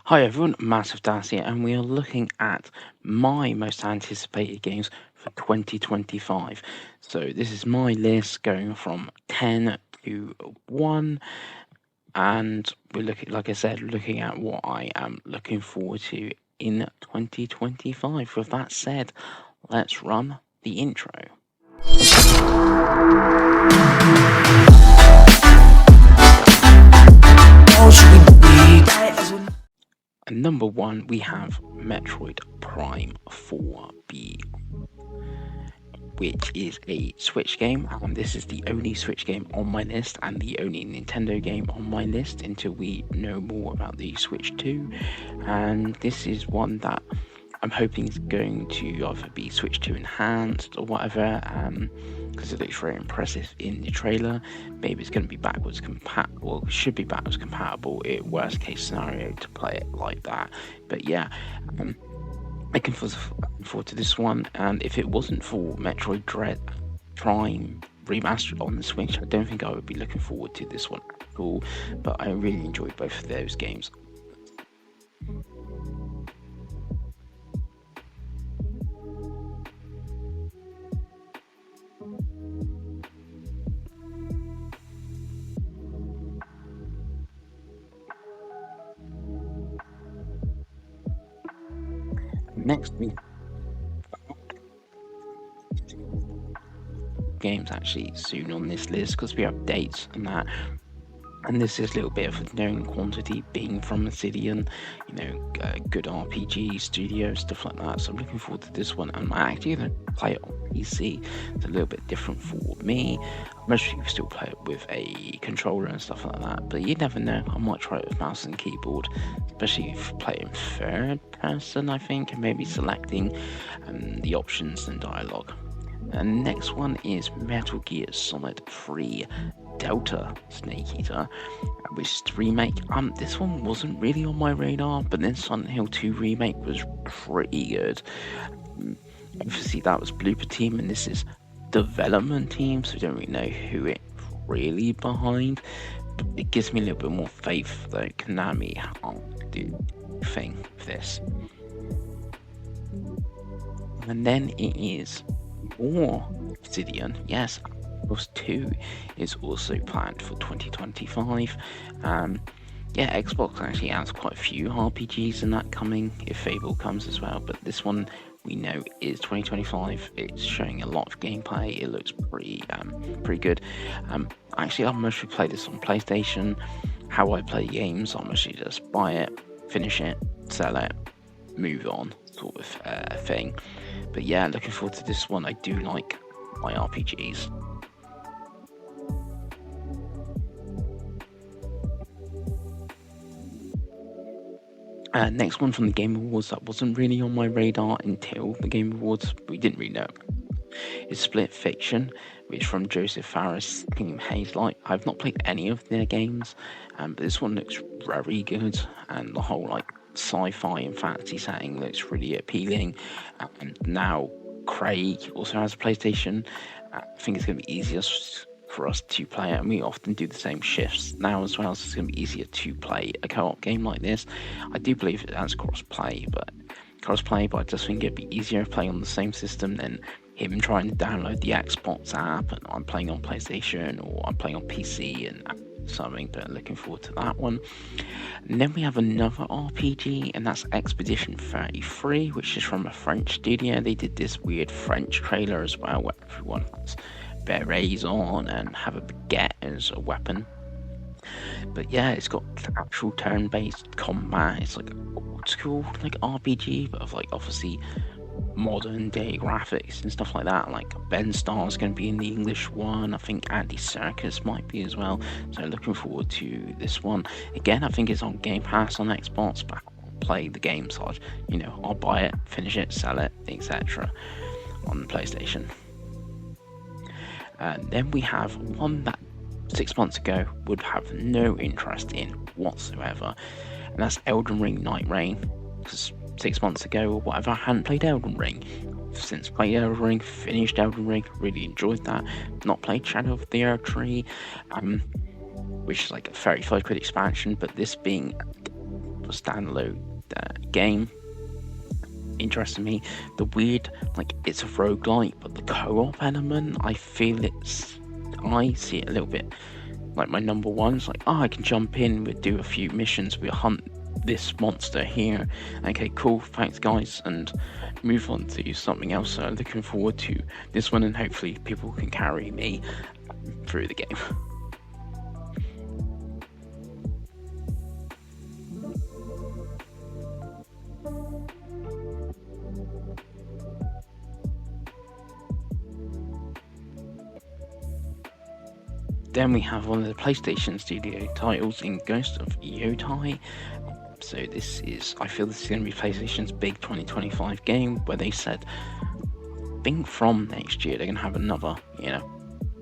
Hi everyone, masofdas here, and we are looking at my most anticipated games for 2025. So this is my list going from 10 to 1, and we're looking, like I said, looking at what I am looking forward to in 2025. With that said, let's run the intro. And number 1, we have Metroid Prime 4B, which is a Switch game. This is the only Switch game on my list and the only Nintendo game on my list until we know more about the Switch 2. And this is one that I'm hoping is going to either be Switch 2 enhanced or whatever, because it looks very impressive in the trailer. Maybe it's going to be backwards compatible, should be backwards compatible in worst case scenario to play it like that. But yeah, looking forward to this one, and if it wasn't for Metroid Dread Prime remastered on the Switch, I don't think I would be looking forward to this one at all, but I really enjoyed both of those games. Next, we games actually soon on this list because we have dates and that. And this is a little bit of a known quantity, being from Obsidian, good RPG studio, stuff like that. So I'm looking forward to this one. I'm actually going to play it on PC. It's a little bit different for me. Most people still play it with a controller and stuff like that, but you never know. I might try it with mouse and keyboard, especially if you play it in third person, I think, and maybe selecting the options and dialogue. And next one is Metal Gear Solid 3 Delta Snake Eater, which is the remake. This one wasn't really on my radar, but then Silent Hill 2 remake was pretty good. Obviously that was Blooper Team, and this is development team, so we don't really know who it's really behind. But it gives me a little bit more faith that Konami will do thing with this. And then it is more Obsidian. Yes, Plus 2 is also planned for 2025. Xbox actually has quite a few RPGs in that coming, if Fable comes as well, but this one we know is 2025. It's showing a lot of gameplay. It looks pretty good. Actually, I'll mostly play this on PlayStation. How I play games, I'll mostly just buy it, finish it, sell it, move on, sort of thing. But yeah, looking forward to this one. I do like my RPGs. Next one from the Game Awards that wasn't really on my radar until the Game Awards. We didn't really know. It's Split Fiction, which is from Joseph Fares' team Hazelight. I've not played any of their games, but this one looks very good, and the whole sci-fi and fantasy setting looks really appealing. And now Craig also has a PlayStation. I think it's going to be easier for us to play it, and we often do the same shifts now as well, so it's going to be easier to play a co-op game like this. I do believe it has cross-play, but I just think it'd be easier to play on the same system than him trying to download the Xbox app and I'm playing on PlayStation or I'm playing on PC and something. But looking forward to that one. And then we have another RPG, and that's Expedition 33, which is from a French studio. They did this weird French trailer as well, where everyone has berets on and have a baguette as a weapon. But yeah, it's got actual turn-based combat. It's like old school RPG, but of obviously modern day graphics and stuff like that. Ben Starr's going to be in the English one. I think Andy Serkis might be as well. So looking forward to this one. Again, I think it's on Game Pass on Xbox, but I'll play the game side. I'll buy it, finish it, sell it, etc. on the PlayStation. Then we have one that 6 months ago would have no interest in whatsoever, and that's Elden Ring Nightreign. Because 6 months ago or whatever, I hadn't played Elden Ring. Since played Elden Ring, finished Elden Ring, really enjoyed that. Not played Shadow of the Erdtree, which is a 35 quid expansion, but this being standalone game. Interesting me. The weird, like, it's a roguelike, but the co-op element, I see it a little bit like my number one. It's like, I can jump in, we'll do a few missions, we'll hunt this monster here. Okay, cool, thanks guys, and move on to something else. So looking forward to this one, and hopefully people can carry me through the game. Then we have one of the PlayStation Studio titles in Ghost of Yotei. So I feel this is going to be PlayStation's big 2025 game, where they said, I think from next year they're going to have another,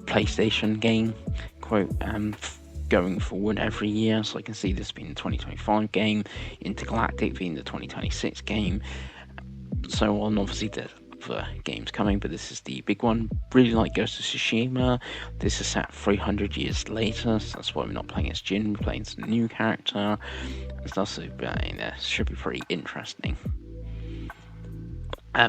PlayStation game, quote, going forward every year. So I can see this being the 2025 game, Intergalactic being the 2026 game, so on. Obviously the games coming, but this is the big one. Really like Ghost of Tsushima. This is set 300 years later, so that's why we're not playing as Jin, we're playing as a new character and stuff, so should be pretty interesting.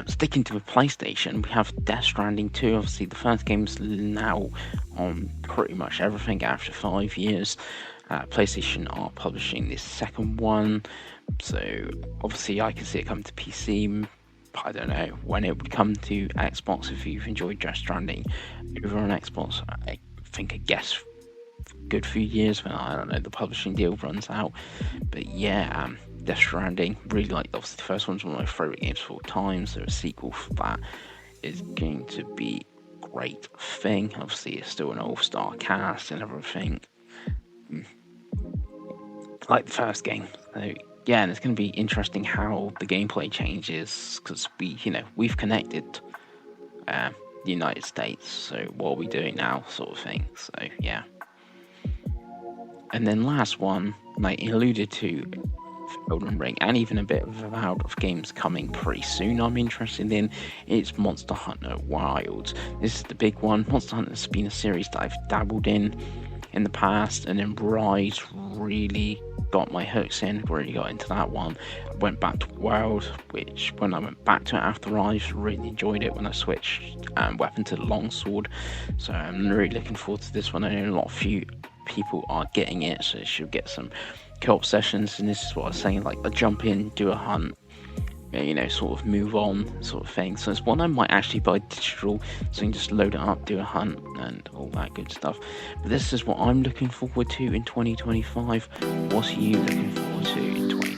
Sticking to the PlayStation, we have Death Stranding 2. Obviously the first game's now on pretty much everything after 5 years. PlayStation are publishing this second one, so obviously I can see it come to PC. I don't know when it would come to Xbox. If you've enjoyed Death Stranding over on Xbox, I guess a good few years when, I don't know, the publishing deal runs out. But yeah, Death Stranding, really like, obviously the first one's one of my favourite games of all time, so a sequel for that is going to be a great thing. Obviously it's still an all-star cast and everything, like the first game. So yeah, and it's going to be interesting how the gameplay changes, because we've connected the United States, so what are we doing now, sort of thing. So yeah. And then last one, like alluded to, Elden Ring, and even a bit of Avowed of games coming pretty soon I'm interested in. It's Monster Hunter Wilds. This is the big one. Monster Hunter has been a series that I've dabbled in the past, and then Rise really got my hooks in, really got into that one. I went back to Wild, which when I went back to it after Rise, really enjoyed it when I switched weapon to the longsword. So I'm really looking forward to this one. I know a lot of people are getting it, so it should get some co-op sessions, and this is what I was saying, like a jump in, do a hunt, sort of move on sort of thing. So it's one I might actually buy digital, so you can just load it up, do a hunt and all that good stuff. But this is what I'm looking forward to in 2025. What are you looking forward to in 2025?